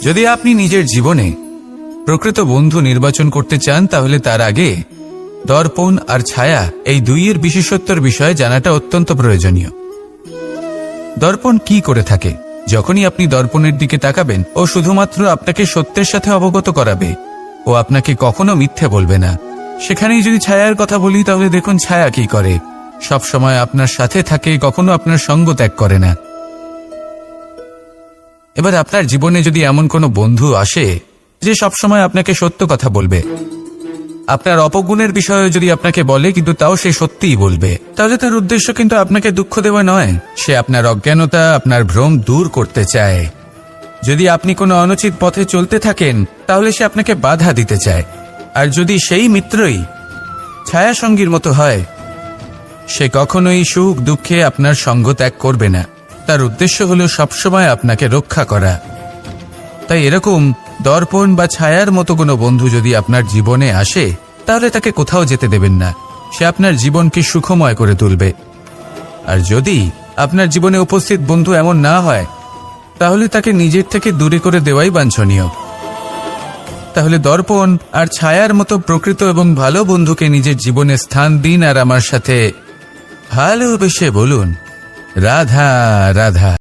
যদি আপনি নিজের জীবনে প্রকৃত বন্ধু নির্বাচন করতে চান তাহলে তার আগে দর্পণ আর ছায়া এই দুইয়ের বিশেষত্বর বিষয়ে জানাটা অত্যন্ত প্রয়োজনীয়। দর্পণ কি করে থাকে? যখনই আপনি দর্পণের দিকে তাকাবেন ও শুধুমাত্র আপনাকে সত্যের সাথে অবগত করাবে, ও আপনাকে কখনো মিথ্যে বলবে না। সেখানেই যদি ছায়ার কথা বলি তাহলে দেখুন ছায়া কি করে, সব সময় আপনার সাথে থাকে, কখনো আপনার সঙ্গ ত্যাগ করে না। এবার আপনার জীবনে যদি এমন কোনো বন্ধু আসে যে সবসময় আপনাকে সত্য কথা বলবে, আপনার অপগুণের বিষয়ে যদি আপনাকে বলে কিন্তু তাও সে সত্যিই বলবে, তাহলে তার উদ্দেশ্য কিন্তু আপনাকে দুঃখ দেওয়া নয়, সে আপনার অজ্ঞানতা, আপনার ভ্রম দূর করতে চায়। যদি আপনি কোনো অনুচিত পথে চলতে থাকেন তাহলে সে আপনাকে বাধা দিতে চায়। আর যদি সেই মিত্রই ছায়া সঙ্গীর মতো হয়, সে কখনোই সুখ দুঃখে আপনার সঙ্গ ত্যাগ করবে না, তার উদ্দেশ্য হলো সবসময় আপনাকে রক্ষা করা। তাই এরকম দর্পণ বা ছায়ার মতো কোনো বন্ধু যদি আপনার জীবনে আসে তাহলে তাকে কোথাও যেতে দেবেন না, সে আপনার জীবনকে সুখময় করে তুলবে। আর যদি আপনার জীবনে উপস্থিত বন্ধু এমন না হয় তাহলে তাকে নিজের থেকে দূরে করে দেওয়াই বাঞ্ছনীয়। তাহলে দর্পণ আর ছায়ার মতো প্রকৃত এবং ভালো বন্ধুকে নিজের জীবনে স্থান দিন আর আমার সাথে ভালোবেসে বলুন রাধা রাধা।